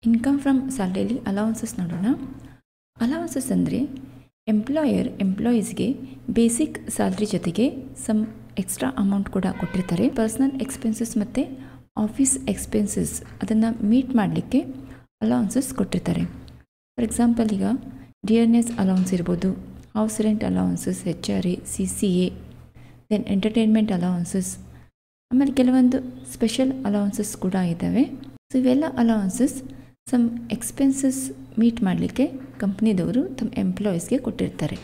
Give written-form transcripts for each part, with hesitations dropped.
Income from ಸ್ಯಾಲರಿಲಿ allowances ನೋಡೋಣ. Allowances ಅಂದರೆ ಎಂಪ್ಲಾಯರ್ ಎಂಪ್ಲಾಯೀಸ್ಗೆ ಬೇಸಿಕ್ ಸ್ಯಾಲ್ರಿ ಜೊತೆಗೆ ಸಮ್ ಎಕ್ಸ್ಟ್ರಾ ಅಮೌಂಟ್ ಕೂಡ ಕೊಟ್ಟಿರ್ತಾರೆ. ಪರ್ಸ್ನಲ್ ಎಕ್ಸ್ಪೆನ್ಸಸ್ ಮತ್ತು ಆಫೀಸ್ ಎಕ್ಸ್ಪೆನ್ಸಸ್ ಅದನ್ನು ಮೀಟ್ ಮಾಡಲಿಕ್ಕೆ ಅಲೌನ್ಸಸ್ ಕೊಟ್ಟಿರ್ತಾರೆ. ಫಾರ್ ಎಕ್ಸಾಂಪಲ್ ಈಗ ಡಿಯರ್ನೆಸ್ ಅಲೌನ್ಸ್ ಇರ್ಬೋದು, house rent allowances, HRA, CCA, then entertainment allowances, ಆಮೇಲೆ ಕೆಲವೊಂದು ಸ್ಪೆಷಲ್ ಅಲೌನ್ಸಸ್ ಕೂಡ ಇದ್ದಾವೆ. ಸೊ ಇವೆಲ್ಲ ಅಲೌನ್ಸಸ್ ಸಮ್ ಎಕ್ಸ್ಪೆನ್ಸಸ್ ಮೀಟ್ ಮಾಡಲಿಕ್ಕೆ ಕಂಪ್ನಿದವರು ತಮ್ಮ ಎಂಪ್ಲಾಯೀಸ್ಗೆ ಕೊಟ್ಟಿರ್ತಾರೆ.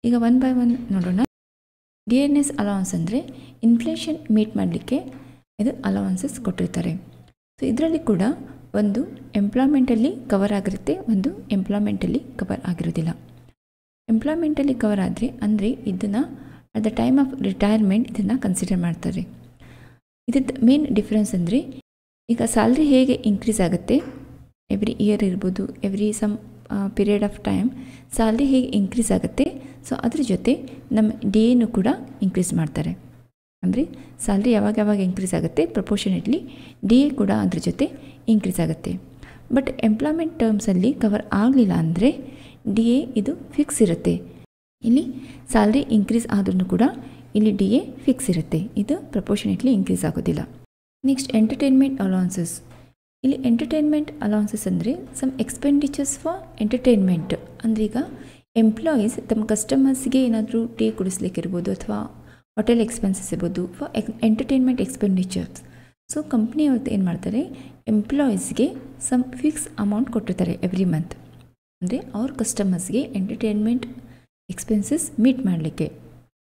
ಈಗ ಒನ್ ಬೈ ಒನ್ ನೋಡೋಣ. ಡಿಯರ್ನೆಸ್ ಅಲೌನ್ಸ್ ಅಂದರೆ ಇನ್ಫ್ಲೇಷನ್ ಮೀಟ್ ಮಾಡಲಿಕ್ಕೆ ಇದು ಅಲೌನ್ಸಸ್ ಕೊಟ್ಟಿರ್ತಾರೆ. ಸೊ ಇದರಲ್ಲಿ ಕೂಡ ಒಂದು ಎಂಪ್ಲಾಯ್ಮೆಂಟಲ್ಲಿ ಕವರ್ ಆಗಿರುತ್ತೆ, ಒಂದು ಎಂಪ್ಲಾಯ್ಮೆಂಟಲ್ಲಿ ಕವರ್ ಆಗಿರೋದಿಲ್ಲ. ಎಂಪ್ಲಾಯ್ಮೆಂಟಲ್ಲಿ ಕವರ್ ಆದರೆ ಅಂದರೆ ಇದನ್ನು at the time of retirement ಇದನ್ನು ಕನ್ಸಿಡರ್ ಮಾಡ್ತಾರೆ. ಇದಕ್ಕೆ ಮೇನ್ ಡಿಫ್ರೆನ್ಸ್ ಅಂದರೆ ಈಗ ಸ್ಯಾಲ್ರಿ ಹೇಗೆ ಇನ್ಕ್ರೀಸ್ ಆಗುತ್ತೆ ಎವ್ರಿ ಇಯರ್ ಇರ್ಬೋದು, every some period of time salary ಹೇಗೆ ಇನ್ಕ್ರೀಸ್ ಆಗುತ್ತೆ, ಸೊ ಅದ್ರ ಜೊತೆ ನಮ್ಮ DAನೂ ಕೂಡ ಇನ್ಕ್ರೀಸ್ ಮಾಡ್ತಾರೆ. ಅಂದರೆ ಸ್ಯಾಲ್ರಿ ಯಾವಾಗ ಇನ್ಕ್ರೀಸ್ ಆಗುತ್ತೆ ಪ್ರಪೋರ್ಷನೇಟ್ಲಿ DA ಕೂಡ ಅದ್ರ ಜೊತೆ ಇನ್ಕ್ರೀಸ್ ಆಗುತ್ತೆ. ಬಟ್ ಎಂಪ್ಲಾಯ್ಮೆಂಟ್ ಟರ್ಮ್ಸಲ್ಲಿ ಕವರ್ ಆಗಲಿಲ್ಲ ಅಂದರೆ DA ಇದು ಫಿಕ್ಸ್ ಇರುತ್ತೆ. ಇಲ್ಲಿ ಸ್ಯಾಲ್ರಿ ಇನ್ಕ್ರೀಸ್ ಆದ್ರೂ ಕೂಡ ಇಲ್ಲಿ DA ಫಿಕ್ಸ್ ಇರುತ್ತೆ, ಇದು ಪ್ರಪೋರ್ಷನೇಟ್ಲಿ ಇನ್ಕ್ರೀಸ್ ಆಗೋದಿಲ್ಲ. Next entertainment allowances. ಇಲ್ಲಿ ಎಂಟರ್ಟೈನ್ಮೆಂಟ್ ಅಲೌನ್ಸಸ್ ಅಂದರೆ ಸಮ್ ಎಕ್ಸ್ಪೆಂಡಿಚರ್ಸ್ ಫಾರ್ ಎಂಟರ್ಟೈನ್ಮೆಂಟ್. ಅಂದರೆ ಈಗ ಎಂಪ್ಲಾಯೀಸ್ ತಮ್ಮ ಕಸ್ಟಮರ್ಸ್ಗೆ ಏನಾದರೂ ಟೀ ಕುಡಿಸ್ಲಿಕ್ಕಿರ್ಬೋದು ಅಥವಾ ಹೋಟೆಲ್ ಎಕ್ಸ್ಪೆನ್ಸಸ್ ಇರ್ಬೋದು for entertainment expenditures. So company ಅವತ್ತು ಏನು ಮಾಡ್ತಾರೆ, ಎಂಪ್ಲಾಯೀಸ್ಗೆ ಸಮ್ ಫಿಕ್ಸ್ ಅಮೌಂಟ್ ಕೊಟ್ಟಿರ್ತಾರೆ ಎವ್ರಿ ಮಂತ್. ಅಂದರೆ ಅವ್ರ ಕಸ್ಟಮರ್ಸ್ಗೆ ಎಂಟರ್ಟೈನ್ಮೆಂಟ್ ಎಕ್ಸ್ಪೆನ್ಸಸ್ ಮೀಟ್ ಮಾಡಲಿಕ್ಕೆ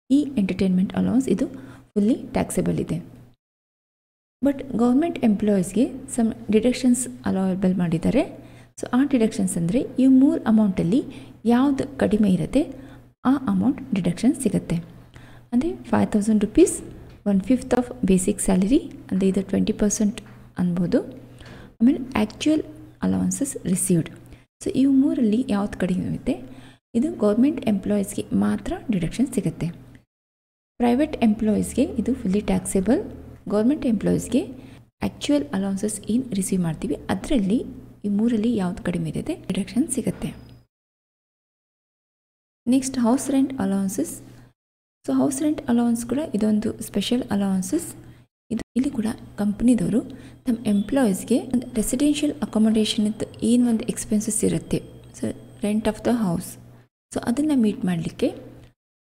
ಈ ಎಂಟರ್ಟೈನ್ಮೆಂಟ್ ಅಲೌನ್ಸ್ ಇದು ಫುಲ್ಲಿ ಟ್ಯಾಕ್ಸೇಬಲ್ ಇದೆ. ಬಟ್ ಗೌರ್ಮೆಂಟ್ ಎಂಪ್ಲಾಯೀಸ್ಗೆ ಸಮ್ ಡಿಡಕ್ಷನ್ಸ್ ಅಲೋಯಬಲ್ ಮಾಡಿದ್ದಾರೆ. ಸೊ ಆ ಡಿಡಕ್ಷನ್ಸ್ ಅಂದರೆ ಈ 3 ಅಮೌಂಟಲ್ಲಿ ಯಾವುದು ಕಡಿಮೆ ಇರುತ್ತೆ ಆ ಅಮೌಂಟ್ ಡಿಡಕ್ಷನ್ ಸಿಗುತ್ತೆ. ಅಂದರೆ 5,000 rupees, 1/5 ಆಫ್ ಬೇಸಿಕ್ ಸ್ಯಾಲರಿ, ಅಂದರೆ ಇದು 20% ಅನ್ಬೋದು. ಆಮೇಲೆ ಆ್ಯಕ್ಚುಯಲ್ ಅಲೌನ್ಸಸ್ ರಿಸೀವ್ಡ್. ಸೊ ಇವು 3ರಲ್ಲಿ ಯಾವ್ದು ಕಡಿಮೆ ಇರುತ್ತೆ ಇದು ಗೌರ್ಮೆಂಟ್ ಎಂಪ್ಲಾಯೀಸ್ಗೆ ಮಾತ್ರ ಡಿಡಕ್ಷನ್ ಸಿಗುತ್ತೆ. ಪ್ರೈವೇಟ್ ಎಂಪ್ಲಾಯೀಸ್ಗೆ ಇದು ಫುಲ್ಲಿ ಟ್ಯಾಕ್ಸೇಬಲ್. ಗೌರ್ಮೆಂಟ್ ಎಂಪ್ಲಾಯೀಸ್ಗೆ ಆ್ಯಕ್ಚುಯಲ್ ಅಲೌನ್ಸಸ್ ಏನು ರಿಸೀವ್ ಮಾಡ್ತೀವಿ ಅದರಲ್ಲಿ ಈ 3ರಲ್ಲಿ ಯಾವ್ದು ಕಡಿಮೆ ಇರುತ್ತೆ ಡಿಡಕ್ಷನ್ ಸಿಗುತ್ತೆ. Next house rent allowances. So house rent allowance ಕೂಡ ಇದೊಂದು ಸ್ಪೆಷಲ್ ಅಲೌನ್ಸಸ್. ಇಲ್ಲಿ ಕೂಡ ಕಂಪ್ನಿದವರು ತಮ್ಮ ಎಂಪ್ಲಾಯೀಸ್ಗೆ ಒಂದು ರೆಸಿಡೆನ್ಷಿಯಲ್ ಅಕೊಮಡೇಷನ್ದು ಏನು ಒಂದು ಎಕ್ಸ್ಪೆನ್ಸಸ್ ಇರುತ್ತೆ, so rent of the house, so ಅದನ್ನು ಮೀಟ್ ಮಾಡಲಿಕ್ಕೆ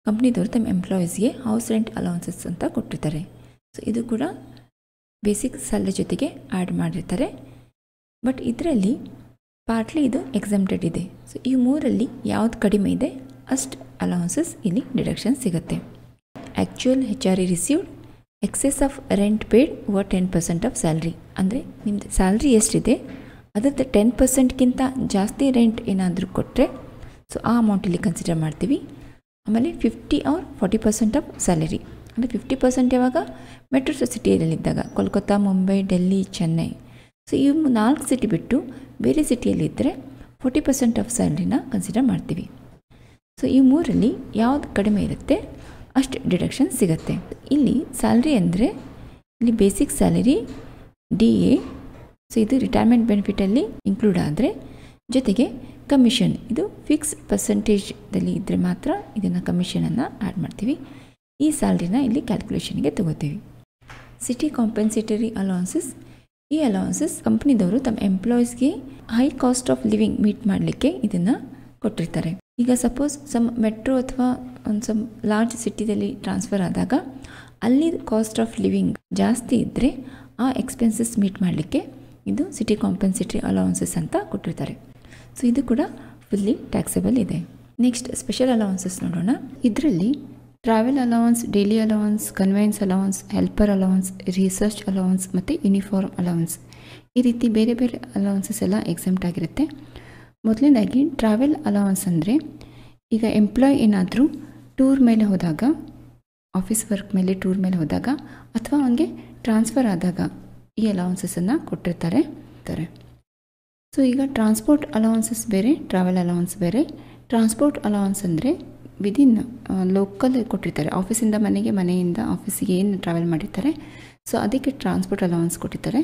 ಕಂಪ್ನಿದವರು ತಮ್ಮ ಎಂಪ್ಲಾಯೀಸ್ಗೆ ಹೌಸ್ ರೆಂಟ್ ಅಲೌನ್ಸಸ್ ಅಂತ ಕೊಟ್ಟಿರ್ತಾರೆ. ಸೊ ಇದು ಕೂಡ ಬೇಸಿಕ್ ಸ್ಯಾಲರಿ ಜೊತೆಗೆ ಆ್ಯಡ್ ಮಾಡಿರ್ತಾರೆ. ಬಟ್ ಇದರಲ್ಲಿ ಪಾರ್ಟ್ಲಿ ಇದು ಎಕ್ಸಮ್ಟೆಡ್ ಇದೆ. ಸೊ ಈ 3ರಲ್ಲಿ ಯಾವ್ದು ಕಡಿಮೆ ಇದೆ ಅಷ್ಟು ಅಲೌನ್ಸಸ್ ಇಲ್ಲಿ ಡಿಡಕ್ಷನ್ ಸಿಗುತ್ತೆ. Actual HRA received, excess of rent paid over 10% of salary. ಅಂದರೆ ನಿಮ್ಮದು ಸ್ಯಾಲ್ರಿ ಎಷ್ಟಿದೆ ಅದರದ್ದು 10%ಗಿಂತ ಜಾಸ್ತಿ ರೆಂಟ್ ಏನಾದರೂ ಕೊಟ್ಟರೆ ಸೊ ಆ ಅಮೌಂಟ್ ಇಲ್ಲಿ ಕನ್ಸಿಡರ್ ಮಾಡ್ತೀವಿ. ಆಮೇಲೆ 50 or 40% ಆಫ್ ಸ್ಯಾಲರಿ. ಅಂದರೆ 50% ಯಾವಾಗ ಮೆಟ್ರೋ ಸಿಟಿಯಲ್ಲಿದ್ದಾಗ ಕೋಲ್ಕತ್ತಾ, ಮುಂಬೈ, ಡೆಲ್ಲಿ, ಚೆನ್ನೈ, ಸೊ ಈ 4 ಸಿಟಿ ಬಿಟ್ಟು ಬೇರೆ ಸಿಟಿಯಲ್ಲಿದ್ದರೆ 40% ಆಫ್ ಸ್ಯಾಲ್ರಿನ ಕನ್ಸಿಡರ್ ಮಾಡ್ತೀವಿ. ಸೊ ಈ 3ರಲ್ಲಿ ಯಾವುದು ಕಡಿಮೆ ಇರುತ್ತೆ ಅಷ್ಟು ಡಿಡಕ್ಷನ್ ಸಿಗುತ್ತೆ. ಇಲ್ಲಿ ಸ್ಯಾಲ್ರಿ ಅಂದರೆ ಇಲ್ಲಿ ಬೇಸಿಕ್ ಸ್ಯಾಲರಿ, DA, ಸೊ ಇದು ರಿಟೈರ್ಮೆಂಟ್ ಬೆನಿಫಿಟಲ್ಲಿ ಇನ್ಕ್ಲೂಡ್ ಆದರೆ ಜೊತೆಗೆ ಕಮಿಷನ್ ಇದು ಫಿಕ್ಸ್ ಪರ್ಸೆಂಟೇಜಲ್ಲಿ ಇದ್ದರೆ ಮಾತ್ರ ಇದನ್ನು ಕಮಿಷನನ್ನು ಆ್ಯಡ್ ಮಾಡ್ತೀವಿ. ಈ ಸ್ಯಾಲ್ರಿನ ಇಲ್ಲಿ ಕ್ಯಾಲ್ಕುಲೇಷನ್ಗೆ ತಗೋತೀವಿ. City compensatory allowances. ಈ ಅಲೌನ್ಸಸ್ ಕಂಪ್ನಿದವರು ತಮ್ಮ ಎಂಪ್ಲಾಯೀಸ್ಗೆ high cost of living meet ಮಾಡಲಿಕ್ಕೆ ಇದನ್ನು ಕೊಟ್ಟಿರ್ತಾರೆ. ಈಗ ಸಪೋಸ್ ಸಮ್ ಮೆಟ್ರೋ ಅಥವಾ ಒಂದು ಸಮ್ ಲಾರ್ಜ್ ಸಿಟಿದಲ್ಲಿ ಟ್ರಾನ್ಸ್ಫರ್ ಆದಾಗ ಅಲ್ಲಿ ಕಾಸ್ಟ್ ಆಫ್ ಲಿವಿಂಗ್ ಜಾಸ್ತಿ ಇದ್ದರೆ ಆ ಎಕ್ಸ್ಪೆನ್ಸಸ್ ಮೀಟ್ ಮಾಡಲಿಕ್ಕೆ ಇದು ಸಿಟಿ ಕಾಂಪೆನ್ಸೇಟರಿ ಅಲೌನ್ಸಸ್ ಅಂತ ಕೊಟ್ಟಿರ್ತಾರೆ. ಸೊ ಇದು ಕೂಡ ಫುಲ್ಲಿ ಟ್ಯಾಕ್ಸೇಬಲ್ ಇದೆ. ನೆಕ್ಸ್ಟ್ ಸ್ಪೆಷಲ್ ಅಲೌನ್ಸಸ್ ನೋಡೋಣ. ಇದರಲ್ಲಿ travel allowance, daily allowance, conveyance allowance, helper allowance, research allowance ಮತ್ತು ಯೂನಿಫಾರ್ಮ್ ಅಲೌನ್ಸ್, ಈ ರೀತಿ ಬೇರೆ ಬೇರೆ ಅಲೌನ್ಸಸ್ ಎಲ್ಲ ಎಕ್ಸೆಂಪ್ಟ್ ಆಗಿರುತ್ತೆ. ಮೊದಲನೇದಾಗಿ ಟ್ರಾವೆಲ್ ಅಲೌನ್ಸ್ ಅಂದರೆ ಈಗ ಎಂಪ್ಲಾಯ್ ಏನಾದರೂ ಟೂರ್ ಮೇಲೆ ಹೋದಾಗ, ಆಫೀಸ್ ವರ್ಕ್ ಮೇಲೆ ಟೂರ್ ಮೇಲೆ ಹೋದಾಗ ಅಥವಾ ಅವನಿಗೆ ಟ್ರಾನ್ಸ್ಫರ್ ಆದಾಗ ಈ ಅಲೌನ್ಸಸನ್ನು ಕೊಟ್ಟಿರ್ತಾರೆ. ಸೊ ಈಗ ಟ್ರಾನ್ಸ್ಪೋರ್ಟ್ ಅಲೌನ್ಸಸ್ ಬೇರೆ, ಟ್ರಾವೆಲ್ ಅಲೌನ್ಸ್ ಬೇರೆ. ಟ್ರಾನ್ಸ್ಪೋರ್ಟ್ ಅಲೌನ್ಸ್ ಅಂದರೆ ವಿದಿನ್ ಲೋಕಲ್ ಕೊಟ್ಟಿರ್ತಾರೆ, ಆಫೀಸಿಂದ ಮನೆಗೆ, ಮನೆಯಿಂದ ಆಫೀಸಿಗೆ ಏನು ಟ್ರಾವೆಲ್ ಮಾಡಿರ್ತಾರೆ ಸೊ ಅದಕ್ಕೆ ಟ್ರಾನ್ಸ್ಪೋರ್ಟ್ ಅಲೌನ್ಸ್ ಕೊಟ್ಟಿರ್ತಾರೆ.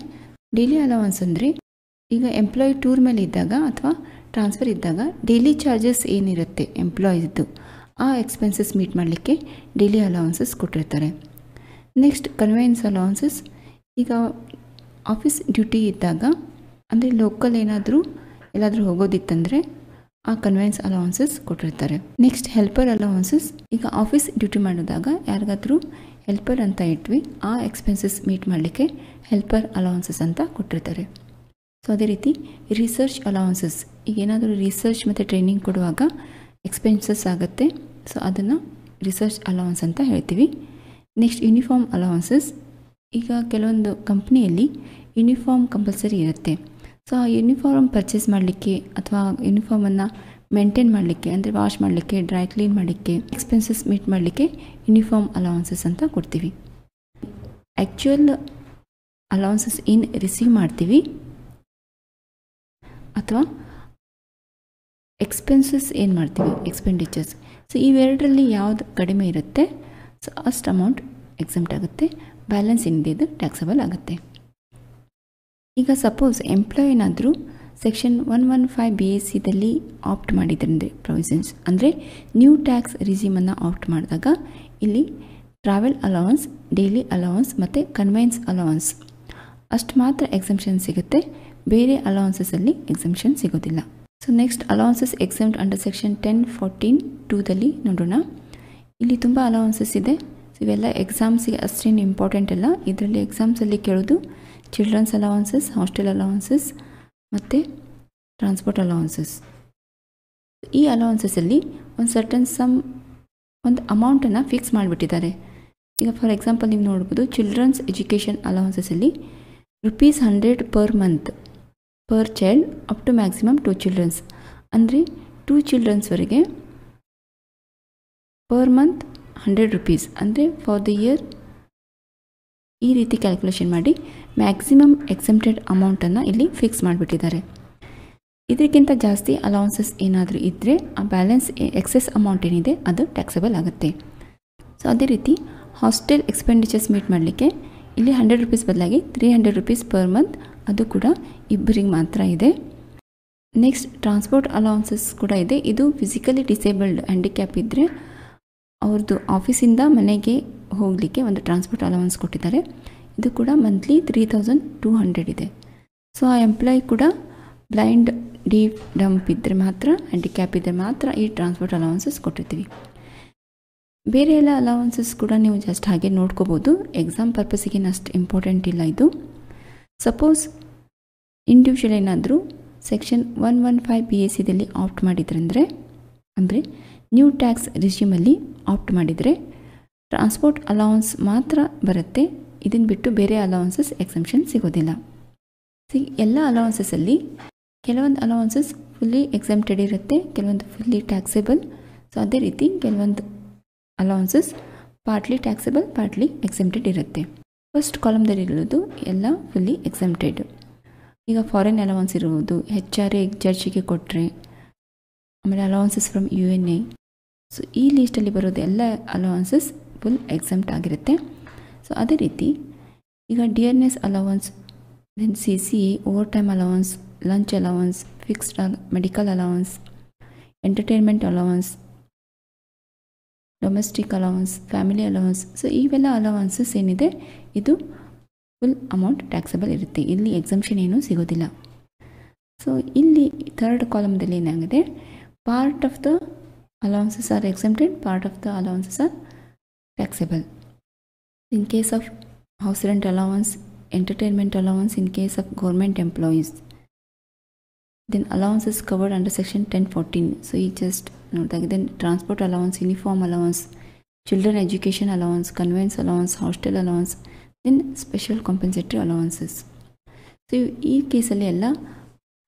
ಡೈಲಿ ಅಲೌನ್ಸ್ ಅಂದರೆ ಈಗ ಎಂಪ್ಲಾಯಿ ಟೂರ್ ಮೇಲೆ ಇದ್ದಾಗ ಅಥವಾ ಟ್ರಾನ್ಸ್ಫರ್ ಇದ್ದಾಗ ಡೈಲಿ ಚಾರ್ಜಸ್ ಏನಿರುತ್ತೆ ಎಂಪ್ಲಾಯಿದು ಆ ಎಕ್ಸ್ಪೆನ್ಸಸ್ ಮೀಟ್ ಮಾಡಲಿಕ್ಕೆ ಡೈಲಿ ಅಲೌನ್ಸಸ್ ಕೊಟ್ಟಿರ್ತಾರೆ. Next conveyance allowances. ಈಗ ಆಫೀಸ್ ಡ್ಯೂಟಿ ಇದ್ದಾಗ ಅಂದರೆ ಲೋಕಲ್ ಎಲ್ಲಾದರೂ ಹೋಗೋದಿತ್ತಂದರೆ ಆ ಕನ್ವೆಯನ್ಸ್ ಅಲೌನ್ಸಸ್ ಕೊಟ್ಟಿರ್ತಾರೆ. Next helper allowances. ಈಗ ಆಫೀಸ್ ಡ್ಯೂಟಿ ಮಾಡಿದಾಗ ಯಾರಿಗಾದರೂ ಹೆಲ್ಪರ್ ಅಂತ ಇಟ್ವಿ, ಆ ಎಕ್ಸ್ಪೆನ್ಸಸ್ ಮೀಟ್ ಮಾಡಲಿಕ್ಕೆ ಹೆಲ್ಪರ್ ಅಲೌನ್ಸಸ್ ಅಂತ ಕೊಟ್ಟಿರ್ತಾರೆ. ಸೊ ಅದೇ ರೀತಿ ರಿಸರ್ಚ್ ಅಲೌನ್ಸಸ್. ಈಗ ಏನಾದರೂ ರಿಸರ್ಚ್ ಮತ್ತು ಟ್ರೈನಿಂಗ್ ಕೊಡುವಾಗ ಎಕ್ಸ್ಪೆನ್ಸಸ್ ಆಗುತ್ತೆ, ಸೊ ಅದನ್ನು ರಿಸರ್ಚ್ ಅಲೌನ್ಸ್ ಅಂತ ಹೇಳ್ತೀವಿ. Next uniform allowances. ಈಗ ಕೆಲವೊಂದು ಕಂಪ್ನಿಯಲ್ಲಿ ಯೂನಿಫಾರ್ಮ್ ಕಂಪಲ್ಸರಿ ಇರುತ್ತೆ. ಸೊ ಆ ಯೂನಿಫಾರ್ಮ್ ಪರ್ಚೇಸ್ ಮಾಡಲಿಕ್ಕೆ ಅಥವಾ ಯೂನಿಫಾರ್ಮನ್ನು ಮೇಂಟೈನ್ ಮಾಡಲಿಕ್ಕೆ ಅಂದರೆ ವಾಶ್ ಮಾಡಲಿಕ್ಕೆ, ಡ್ರೈ ಕ್ಲೀನ್ ಮಾಡಲಿಕ್ಕೆ, ಎಕ್ಸ್ಪೆನ್ಸಸ್ ಮೀಟ್ ಮಾಡಲಿಕ್ಕೆ ಯೂನಿಫಾರ್ಮ್ ಅಲೌನ್ಸಸ್ ಅಂತ ಕೊಡ್ತೀವಿ. ಆ್ಯಕ್ಚುಯಲ್ ಅಲೌನ್ಸಸ್ ಏನು ರಿಸೀವ್ ಮಾಡ್ತೀವಿ ಅಥವಾ ಎಕ್ಸ್ಪೆನ್ಸಸ್ ಏನು ಮಾಡ್ತೀವಿ ಎಕ್ಸ್ಪೆಂಡಿಚರ್ಸ್, ಸೊ ಇವೆರಡರಲ್ಲಿ ಯಾವುದು ಕಡಿಮೆ ಇರುತ್ತೆ ಸೊ ಅಷ್ಟು ಅಮೌಂಟ್ ಎಕ್ಸೆಂಪ್ಟ್ ಆಗುತ್ತೆ, ಬ್ಯಾಲೆನ್ಸ್ ಏನಿದೆ ಇದು ಟ್ಯಾಕ್ಸಬಲ್ ಆಗುತ್ತೆ. ಈಗ ಸಪೋಸ್ ಎಂಪ್ಲಾಯ್ ಏನಾದರೂ ಸೆಕ್ಷನ್ 115 BACದಲ್ಲಿ ಆಪ್ಟ್ ಮಾಡಿದ್ರಂದರೆ ಪ್ರೊವಿಷನ್ಸ್ ಅಂದರೆ ನ್ಯೂ ಟ್ಯಾಕ್ಸ್ ರಿಜಿಮನ್ನು ಆಪ್ಟ್ ಮಾಡಿದಾಗ ಇಲ್ಲಿ ಟ್ರಾವೆಲ್ ಅಲೌನ್ಸ್, ಡೈಲಿ ಅಲೌನ್ಸ್ ಮತ್ತು ಕನ್ವೆಯನ್ಸ್ ಅಲೌನ್ಸ್ ಅಷ್ಟು ಮಾತ್ರ ಎಕ್ಸೆಂಪ್ಷನ್ ಸಿಗುತ್ತೆ, ಬೇರೆ ಅಲೌನ್ಸಸಲ್ಲಿ ಎಕ್ಸೆಂಪ್ಷನ್ ಸಿಗೋದಿಲ್ಲ. So next allowances exempt under section 1014(2) ನೋಡೋಣ. ಇಲ್ಲಿ ತುಂಬ ಅಲೌನ್ಸಸ್ ಇದೆ. ಇವೆಲ್ಲ ಎಕ್ಸಾಮ್ಸಿಗೆ ಅಷ್ಟೇನು ಇಂಪಾರ್ಟೆಂಟ್ ಅಲ್ಲ. ಇದರಲ್ಲಿ ಎಕ್ಸಾಮ್ಸಲ್ಲಿ ಕೇಳೋದು ಚಿಲ್ಡ್ರನ್ಸ್ ಅಲೌನ್ಸಸ್, ಹಾಸ್ಟೆಲ್ ಅಲೌನ್ಸಸ್ ಮತ್ತು ಟ್ರಾನ್ಸ್ಪೋರ್ಟ್ ಅಲೌನ್ಸಸ್. ಈ ಅಲೌನ್ಸಸಲ್ಲಿ ಒಂದು ಅಮೌಂಟನ್ನು ಫಿಕ್ಸ್ ಮಾಡಿಬಿಟ್ಟಿದ್ದಾರೆ. ಈಗ ಫಾರ್ ಎಕ್ಸಾಂಪಲ್ ನೀವು ನೋಡ್ಬೋದು, ಚಿಲ್ಡ್ರನ್ಸ್ ಎಜುಕೇಷನ್ ಅಲೌನ್ಸಸಲ್ಲಿ ₹100 per month per child up to maximum 2 childrens ಅಂದರೆ 2 ಚಿಲ್ಡ್ರನ್ಸ್ವರೆಗೆ ಪರ್ ಮಂತ್ ₹100 ಅಂದರೆ ಫಾರ್ ದ ಇಯರ್ ಈ ರೀತಿ ಕ್ಯಾಲ್ಕುಲೇಷನ್ ಮಾಡಿ ಮ್ಯಾಕ್ಸಿಮಮ್ ಎಕ್ಸೆಂಪ್ಟೆಡ್ ಅಮೌಂಟನ್ನು ಇಲ್ಲಿ ಫಿಕ್ಸ್ ಮಾಡಿಬಿಟ್ಟಿದ್ದಾರೆ. ಇದಕ್ಕಿಂತ ಜಾಸ್ತಿ ಅಲೌನ್ಸಸ್ ಏನಾದರೂ ಇದ್ದರೆ ಆ ಬ್ಯಾಲೆನ್ಸ್ ಎಕ್ಸೆಸ್ ಅಮೌಂಟ್ ಏನಿದೆ ಅದು ಟ್ಯಾಕ್ಸಬಲ್ ಆಗುತ್ತೆ. ಸೊ ಅದೇ ರೀತಿ ಹಾಸ್ಟೆಲ್ ಎಕ್ಸ್ಪೆಂಡಿಚರ್ಸ್ ಮೀಟ್ ಮಾಡಲಿಕ್ಕೆ ಇಲ್ಲಿ ₹100 ಬದಲಾಗಿ ₹300 ಪರ್ ಮಂತ್, ಅದು ಕೂಡ ಇಬ್ಬರಿಗೆ ಮಾತ್ರ ಇದೆ. ನೆಕ್ಸ್ಟ್ ಟ್ರಾನ್ಸ್ಪೋರ್ಟ್ ಅಲೌನ್ಸಸ್ ಕೂಡ ಇದೆ. ಇದು ಫಿಸಿಕಲಿ ಡಿಸೇಬಲ್ಡ್ ಹ್ಯಾಂಡಿಕ್ಯಾಪ್ ಇದ್ದರೆ ಅವ್ರದ್ದು ಆಫೀಸಿಂದ ಮನೆಗೆ ಹೋಗಲಿಕ್ಕೆ ಒಂದು ಟ್ರಾನ್ಸ್ಪೋರ್ಟ್ ಅಲೌನ್ಸ್ ಕೊಟ್ಟಿದ್ದಾರೆ. ಇದು ಕೂಡ ಮಂತ್ಲಿ 3200 ಇದೆ. ಸೊ ಆ ಎಂಪ್ಲಾಯಿ ಕೂಡ ಬ್ಲೈಂಡ್, ಡೀಫ್, ಡಂಪ್ ಇದ್ದರೆ ಮಾತ್ರ, ಹ್ಯಾಂಡಿಕ್ಯಾಪ್ ಇದ್ದರೆ ಮಾತ್ರ ಈ ಟ್ರಾನ್ಸ್ಪೋರ್ಟ್ ಅಲೌನ್ಸಸ್ ಕೊಟ್ಟಿರ್ತೀವಿ. ಬೇರೆ ಎಲ್ಲ ಅಲೌನ್ಸಸ್ ಕೂಡ ನೀವು ಜಸ್ಟ್ ಹಾಗೆ ನೋಡ್ಕೋಬೋದು, ಎಕ್ಸಾಮ್ ಪರ್ಪಸ್ಸಿಗೆ ಅಷ್ಟು ಇಂಪಾರ್ಟೆಂಟ್ ಇಲ್ಲ ಇದು. ಸಪೋಸ್ ಇಂಡಿವಿಜುವಲ್ ಏನಾದರೂ ಸೆಕ್ಷನ್ 115 BACದಲ್ಲಿ ಆಪ್ಟ್ ಮಾಡಿದ್ರಂದರೆ ಅಂದರೆ ನ್ಯೂ ಟ್ಯಾಕ್ಸ್ ರಿಜಿಮಲ್ಲಿ ಆಪ್ಟ್ ಮಾಡಿದರೆ ಟ್ರಾನ್ಸ್ಪೋರ್ಟ್ ಅಲೌನ್ಸ್ ಮಾತ್ರ ಬರುತ್ತೆ, ಇದನ್ನು ಬಿಟ್ಟು ಬೇರೆ ಅಲೌನ್ಸಸ್ ಎಕ್ಸೆಂಪ್ಷನ್ ಸಿಗೋದಿಲ್ಲ. ಎಲ್ಲ ಅಲೌನ್ಸಸಲ್ಲಿ ಕೆಲವೊಂದು ಅಲೌನ್ಸಸ್ ಫುಲ್ಲಿ ಎಕ್ಸೆಂಪ್ಟೆಡ್ ಇರುತ್ತೆ, ಕೆಲವೊಂದು ಫುಲ್ಲಿ ಟ್ಯಾಕ್ಸೇಬಲ್. ಸೊ ಅದೇ ರೀತಿ ಕೆಲವೊಂದು allowances partly taxable, partly exempted ಇರುತ್ತೆ. ಫಸ್ಟ್ ಕಾಲಮ್ದಲ್ಲಿ ಇರೋದು ಎಲ್ಲ ಫುಲ್ಲಿ ಎಕ್ಸೆಂಪ್ಟೆಡ್. ಈಗ ಫಾರಿನ್ ಅಲೌನ್ಸ್ ಇರುವುದು, HRA ಜಡ್ಜಿಗೆ ಕೊಟ್ಟರೆ, ಆಮೇಲೆ ಅಲೌನ್ಸಸ್ ಫ್ರಮ್ UNA. ಸೊ ಈ ಲೀಸ್ಟಲ್ಲಿ ಬರೋದು ಎಲ್ಲ ಅಲೌನ್ಸಸ್ ಫುಲ್ ಎಕ್ಸೆಂಪ್ಟ್ ಆಗಿರುತ್ತೆ. ಸೊ ಅದೇ ರೀತಿ ಈಗ dearness allowance, then CCA, overtime allowance, lunch allowance, fixed medical allowance, entertainment allowance, domestic allowance, family allowance. So ಇವೆಲ್ಲ ಅಲೌನ್ಸಸ್ ಏನಿದೆ ಇದು ಫುಲ್ ಅಮೌಂಟ್ ಟ್ಯಾಕ್ಸಬಲ್ ಇರುತ್ತೆ, ಇಲ್ಲಿ ಎಕ್ಸೆಂಪ್ಷನ್ ಏನೂ ಸಿಗೋದಿಲ್ಲ. ಸೊ ಇಲ್ಲಿ ಥರ್ಡ್ ಕಾಲಮ್ದಲ್ಲಿ ಏನಾಗಿದೆ, part of the allowances are exempted, part of the allowances are taxable. In case of house rent allowance, entertainment allowance in case of government employees, then allowances covered under section 1014. So you just note that. Then transport allowance, uniform allowance, children education allowance, conveyance allowance, hostel allowance, then special compensatory allowances. So ಈ ಕೇಸಲ್ಲಿ ಎಲ್ಲ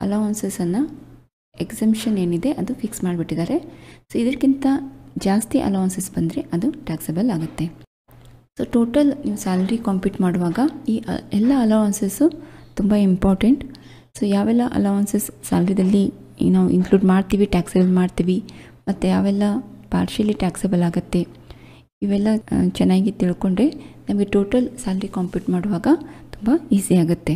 ಅಲೌನ್ಸಸನ್ನು exemption ಏನಿದೆ ಅದು fix ಮಾಡಿಬಿಟ್ಟಿದ್ದಾರೆ. So ಇದಕ್ಕಿಂತ ಜಾಸ್ತಿ allowances ಬಂದರೆ ಅದು ಟ್ಯಾಕ್ಸಬಲ್ ಆಗುತ್ತೆ. ಸೊ ಟೋಟಲ್ ನೀವು ಸ್ಯಾಲ್ರಿ ಕಾಂಪ್ಯೂಟ್ ಮಾಡುವಾಗ ಈ ಎಲ್ಲ ಅಲೌನ್ಸಸ್ಸು ತುಂಬ ಇಂಪಾರ್ಟೆಂಟ್. ಸೊ ಯಾವೆಲ್ಲ ಅಲೌನ್ಸಸ್ ಸ್ಯಾಲ್ರಿದಲ್ಲಿ ನಾವು ಇನ್ಕ್ಲೂಡ್ ಮಾಡ್ತೀವಿ, ಟ್ಯಾಕ್ಸಬಲ್ ಮಾಡ್ತೀವಿ, ಮತ್ತು ಯಾವೆಲ್ಲ ಪಾರ್ಷಿಯಲಿ ಟ್ಯಾಕ್ಸಬಲ್ ಆಗುತ್ತೆ, ಇವೆಲ್ಲ ಚೆನ್ನಾಗಿ ತಿಳ್ಕೊಂಡ್ರೆ ನಮಗೆ ಟೋಟಲ್ ಸ್ಯಾಲ್ರಿ ಕಾಂಪ್ಯೂಟ್ ಮಾಡುವಾಗ ತುಂಬ ಈಸಿ ಆಗುತ್ತೆ.